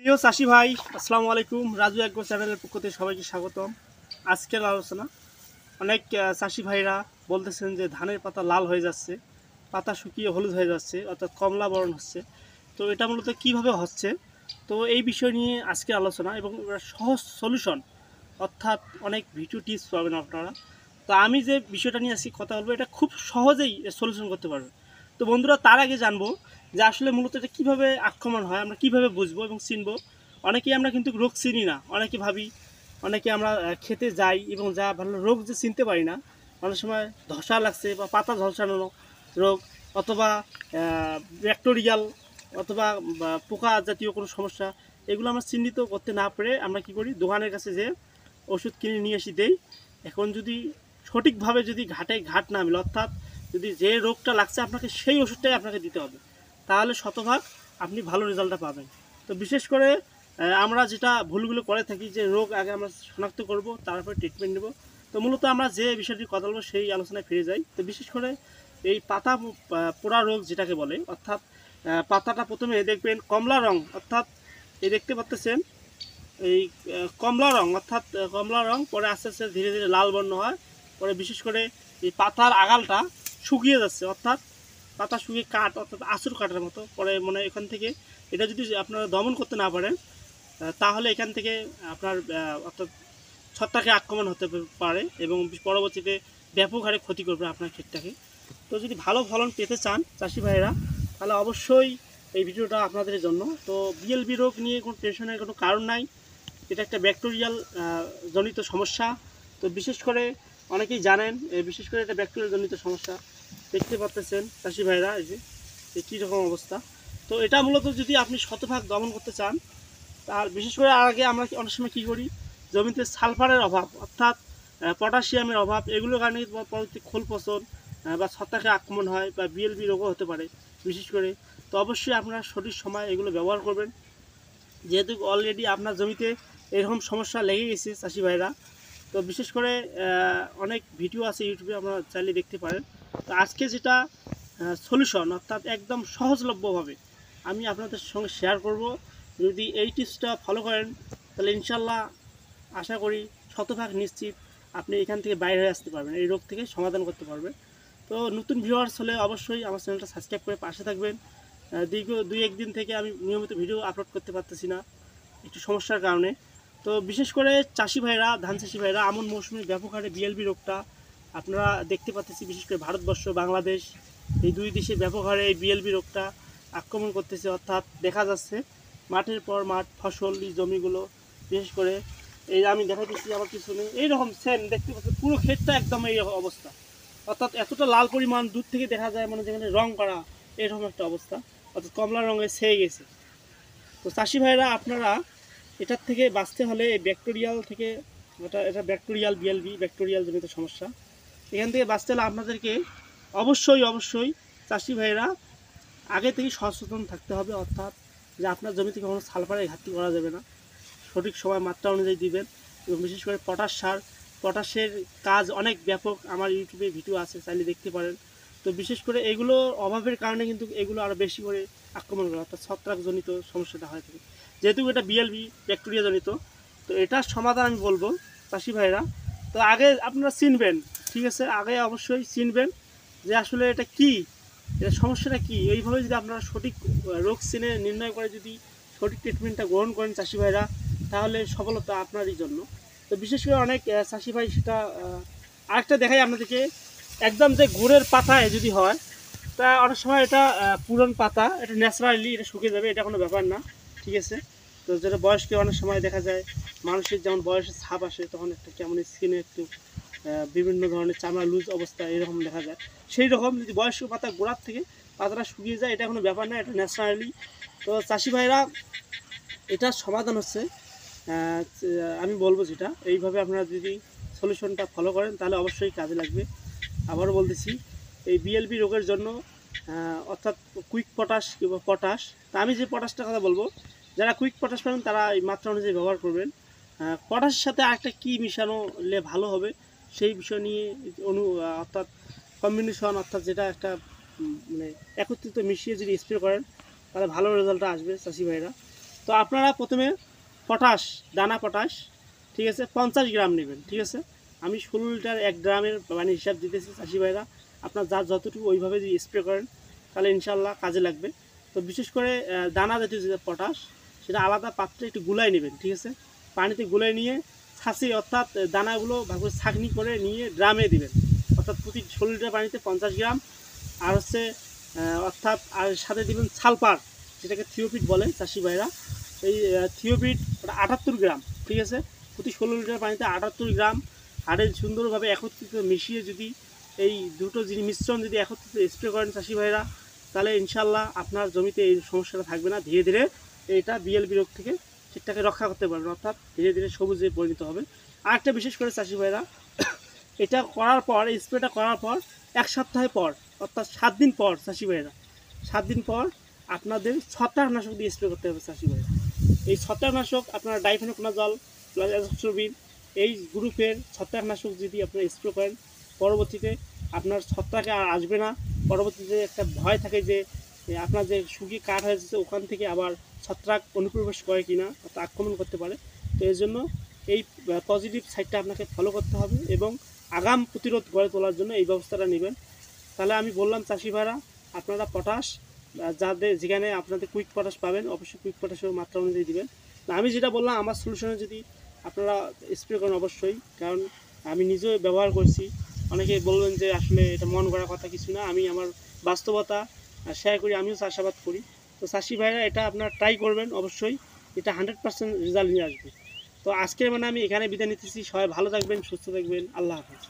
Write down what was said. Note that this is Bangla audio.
প্রিয় চাষি ভাই, আসসালামু আলাইকুম। রাজু এগ্রো চ্যানেলের পক্ষ থেকে সবাইকে স্বাগতম। আজকের আলোচনা, অনেক চাষি ভাইরা বলতেছেন যে ধানের পাতা লাল হয়ে যাচ্ছে, পাতা শুকিয়ে হলুদ হয়ে যাচ্ছে, অর্থাৎ কমলা বরণ হচ্ছে। তো এটা মূলত কীভাবে হচ্ছে, তো এই বিষয় নিয়ে আজকের আলোচনা এবং সহজ সলিউশন, অর্থাৎ অনেক ভিডিও টিপস পাবেন আপনারা। তো আমি যে বিষয়টা নিয়ে আজকে কথা বলবো, এটা খুব সহজেই সলিউশন করতে পারবেন। তো বন্ধুরা, তার আগে জানবো যে আসলে মূলত এটা কীভাবে আক্রমণ হয়, আমরা কীভাবে বুঝবো এবং চিনবো। অনেকেই আমরা কিন্তু রোগ চিনি না, অনেকে ভাবি, অনেকে আমরা খেতে যাই এবং যা ভালো রোগ যে চিনতে পারি না। অনেক সময় ধসা লাগছে বা পাতা ঝলসানো রোগ, অথবা ব্যাকটেরিয়াল অথবা পোকা জাতীয় কোনো সমস্যা, এগুলো আমরা চিহ্নিত করতে না পেরে আমরা কি করি, দোকানের কাছে যে ওষুধ কিনে নিয়ে এসে দেই। এখন যদি সঠিকভাবে যদি ঘাট না মিলে, অর্থাৎ যদি যে রোগটা লাগছে আপনাকে সেই ওষুধটাই আপনাকে দিতে হবে, তাহলে শতভাগ আপনি ভালো রেজাল্টটা পাবেন। তো বিশেষ করে আমরা যেটা ভুলগুলো করে থাকি, যে রোগ আগে আমরা শনাক্ত করব, তারপরে ট্রিটমেন্ট নেব। তো মূলত আমরা যে বিষয়টি কথা বলবো সেই আলোচনায় ফিরে যাই। তো বিশেষ করে এই পাতা পোড়া রোগ যেটাকে বলে, অর্থাৎ পাতাটা প্রথমে দেখবেন কমলা রং, অর্থাৎ এই দেখতে পাচ্ছেন এই কমলা রং, অর্থাৎ কমলা রং, পরে আস্তে আস্তে ধীরে ধীরে লাল বর্ণ হয়। পরে বিশেষ করে এই পাতার আগালটা শুকিয়ে যাচ্ছে, অর্থাৎ পাতা শুকিয়ে কাঠ, অর্থাৎ আঁচড় কাটার মতো। পরে মানে এখান থেকে এটা যদি আপনারা দমন করতে না পারেন, তাহলে এখান থেকে আপনার অর্থাৎ ছত্রাকের আক্রমণ হতে পারে এবং পরবর্তীতে ব্যাপক হারে ক্ষতি করবে আপনার ক্ষেতটাকে। তো যদি ভালো ফলন পেতে চান চাষি ভাইয়েরা, তাহলে অবশ্যই এই ভিডিওটা আপনাদের জন্য। তো বিএলবি রোগ নিয়ে কোনো টেনশনের কোনো কারণ নাই, এটা একটা ব্যাকটেরিয়াল জনিত সমস্যা। তো বিশেষ করে অনেকেই জানেন, বিশেষ করে এটা ব্যাকটেরিয়াল জনিত সমস্যা। দেখতে পাচ্ছেন চাষি ভাইরা এই যে কীরকম অবস্থা। তো এটা মূলত যদি আপনি শতভাগ দমন করতে চান, আর বিশেষ করে আগে আমরা অনেক সময় কী করি, জমিতে সালফারের অভাব, অর্থাৎ পটাশিয়ামের অভাব, এগুলোর কারণে পরবর্তী খোল পচন বা ছত্রাকের আক্রমণ হয় বা বিএলবি রোগও হতে পারে বিশেষ করে। তো অবশ্যই আপনারা সঠিক সময় এগুলো ব্যবহার করবেন, যেহেতু অলরেডি আপনার জমিতে এরকম সমস্যা লেগে গেছে চাষি ভাইরা। তো বিশেষ করে অনেক ভিডিও আছে ইউটিউবে, আপনারা চাইলে দেখতে পারেন। তো আজকে যেটা সলিউশন, অর্থাৎ একদম সহজলভ্যভাবে আমি আপনাদের সঙ্গে শেয়ার করব, যদি এই টিপসটা ফলো করেন, তাহলে ইনশাল্লাহ আশা করি শতভাগ নিশ্চিত আপনি এখান থেকে বাইরে হয়ে আসতে পারবেন, এই রোগ থেকে সমাধান করতে পারবেন। তো নতুন ভিউয়ার্স হলে অবশ্যই আমার চ্যানেলটা সাবস্ক্রাইব করে পাশে থাকবেন। দীর্ঘ 2-1 দিন থেকে আমি নিয়মিত ভিডিও আপলোড করতে পারতেছি না, একটু সমস্যার কারণে। তো বিশেষ করে চাষি ভাইরা, ধান চাষি ভাইরা, আমন মৌসুমে ব্যাপক হারে বিএলবি রোগটা আপনারা দেখতে পাচ্ছেছি। বিশেষ করে ভারতবর্ষ, বাংলাদেশ, এই দুই দেশে ব্যাপক হারে এই বিএলবি রোগটা আক্রমণ করতেছে, অর্থাৎ দেখা যাচ্ছে মাঠের পর মাঠ ফসল জমিগুলো, বিশেষ করে এই আমি দেখাতেছি আমার পিছনে এইরকম সেম দেখতে পাচ্ছি, পুরো ক্ষেতটা একদম এই অবস্থা। অর্থাৎ এতটা লাল পরিমাণ দূর থেকে দেখা যায়, মানে যেখানে রং করা এরকম একটা অবস্থা, অর্থাৎ কমলা রঙে ছেয়ে গেছে। তো চাষি ভাইরা, আপনারা এটার থেকে বাঁচতে হলে এই ব্যাকটেরিয়াল থেকে, এটা ব্যাকটেরিয়াল বিএলবি, ব্যাকটেরিয়াল জনিত সমস্যা, এখান থেকে বাঁচতে হলে আপনাদেরকে অবশ্যই চাষি ভাইরা আগে থেকেই সচেতন থাকতে হবে। অর্থাৎ যে আপনার জমিতে কখনো সালফারের ঘাটতি করা যাবে না, সঠিক সময় মাত্রা অনুযায়ী দিবেন। এবং বিশেষ করে পটাশ সার, পটাশের কাজ অনেক ব্যাপক, আমার ইউটিউবে ভিডিও আছে, চাইলে দেখতে পারেন। তো বিশেষ করে এগুলো অভাবের কারণে কিন্তু এগুলো আরও বেশি করে আক্রমণ করে, অর্থাৎ ছত্রাকজনিত সমস্যাটা হয় থাকে, যেহেতু এটা বিএলবি ব্যাকটেরিয়া জনিত। তো এটার সমাধান আমি বলবো চাষি ভাইরা। তো আগে আপনারা চিনবেন, ঠিক আছে, আগে অবশ্যই চিনবেন যে আসলে এটা কি, এটা সমস্যাটা কি। এইভাবে যদি আপনারা সঠিক রোগ চিনে নির্ণয় করে যদি সঠিক ট্রিটমেন্টটা গ্রহণ করেন চাষি ভাইরা, তাহলে সফলতা আপনারই জন্য। তো বিশেষ করে অনেক চাষি ভাই সেটা আরেকটা দেখাই আপনাদেরকে, একদম যে গুড়ের পাতায় যদি হয়, তা অনেক সময় এটা পুরন পাতা, এটা ন্যাচারালি এটা শুকিয়ে যাবে, এটা কোনো ব্যাপার না, ঠিক আছে। তো যেটা বয়স্কে অনেক সময় দেখা যায় মানুষের যেমন বয়সের ছাপ আসে, তখন একটা কেমন স্কিনে একটু বিভিন্ন ধরনের চামড়া লুজ অবস্থা এরকম দেখা যায়। সেই রকম যদি বয়স্ক পাতা গোড়ার থেকে পাতাটা শুকিয়ে যায়, এটা কোনো ব্যাপার না, এটা ন্যাচারালি। তো চাষি ভাইরা, এটার সমাধান হচ্ছে আমি বলবো যেটা, এইভাবে আপনারা যদি সলিউশনটা ফলো করেন তাহলে অবশ্যই কাজে লাগবে। আবারও বলতেছি, এই বিএলবি রোগের জন্য অর্থাৎ কুইক পটাশ কিংবা পটাশ, তা আমি যে পটাশটার কথা বলবো, যারা কুইক পটাশ পাবেন তারা এই মাত্রা অনুযায়ী ব্যবহার করবেন। পটাশের সাথে আরেকটা কী মিশানো হলে ভালো হবে সেই বিষয় নিয়ে অর্থাৎ কম্বিনেশন, অর্থাৎ যেটা একটা মানে একত্রিত মিশিয়ে যদি স্প্রে করেন, তাহলে ভালো রেজাল্টটা আসবে চাষি ভাইরা। তো আপনারা প্রথমে পটাশ, দানা পটাশ, ঠিক আছে, 50 গ্রাম নেবেন। ঠিক আছে, আমি 16 লিটার 1 গ্রামের মানে হিসাব দিতেছি চাষি ভাইরা, আপনার যার যতটুকু ওইভাবে যদি স্প্রে করেন তাহলে ইনশাল্লাহ কাজে লাগবে। তো বিশেষ করে দানা জাতীয় যে পটাশ, সেটা আলাদা পাত্রে একটু গুলাই নেবেন। ঠিক আছে, পানিতে গুলাই নিয়ে ছাঁচি অর্থাৎ দানাগুলো ভাবে ছাঁকনি করে নিয়ে ড্রামে দিবেন। অর্থাৎ প্রতি 16 লিটার পানিতে 50 গ্রাম, আর হচ্ছে অর্থাৎ আর সাথে দিবেন সালফার, যেটাকে থিওপিট বলে চাষি ভাইরা। এই থিওপিট 78 গ্রাম। ঠিক আছে, প্রতি 16 লিটার পানিতে 78 গ্রাম হারে সুন্দরভাবে একত্রিত মিশিয়ে যদি এই দুটো জিনিস মিশ্রণ যদি একত্রিত স্প্রে করেন চাষি ভাইরা, তাহলে ইনশাল্লাহ আপনার জমিতে এই সমস্যাটা থাকবে না। ধীরে ধীরে এটা বিএলবি রোগ থেকে ঠিকঠাক রক্ষা করতে পারবেন, অর্থাৎ ধীরে ধীরে সবুজে পরিণত হবে। আর একটা বিশেষ করে চাষি ভাইরা, এটা করার পর, এই স্প্রেটা করার পর 1 সপ্তাহ পর, অর্থাৎ 7 দিন পর চাষি ভাইরা, 7 দিন পর আপনাদের ছত্রাকনাশক দিয়ে স্প্রে করতে হবে চাষি ভাইরা। এই ছত্রাকনাশক আপনার ডাইফেনোকোনাজল প্লাস অ্যাজোস্ট্রোবিন এই গ্রুপের ছত্রাকনাশক যদি আপনারা স্প্রে করেন, পরবর্তীতে আপনার ছত্রাকে আর আসবে না। পরবর্তীতে একটা ভয় থাকে যে আপনার যে শুকিয়ে কাঠ হয়ে যাচ্ছে ওখান থেকে আবার ছত্রাক অনুপ্রবেশ করে কিনা, অর্থাৎ আক্রমণ করতে পারে। তো এর জন্য এই পজিটিভ সাইডটা আপনাকে ফলো করতে হবে এবং আগাম প্রতিরোধ গড়ে তোলার জন্য এই ব্যবস্থাটা নেবেন। তাহলে আমি বললাম চাষি ভাইরা, আপনারা পটাশ যাদের যেখানে আপনাদের কুইক পটাশ পাবেন, অবশ্যই কুইক পটাশের মাত্রা অনুযায়ী দেবেন। আমি যেটা বললাম আমার সলিউশনে যদি আপনারা স্প্রে করেন অবশ্যই, কারণ আমি নিজেও ব্যবহার করছি। অনেকে বলবেন যে আসলে এটা মন গড়া কথা কিছু না, আমি আমার বাস্তবতা শেয়ার করি, আমিও চাষাবাদ করি। তো চাষি ভাইরা এটা আপনারা ট্রাই করবেন অবশ্যই, এটা 100% রেজাল্ট নিয়ে আসবে। তো আজকের মানে আমি এখানে বিদায় নিতেছি। সবাই ভালো থাকবেন, সুস্থ থাকবেন, আল্লাহ হাফেজ।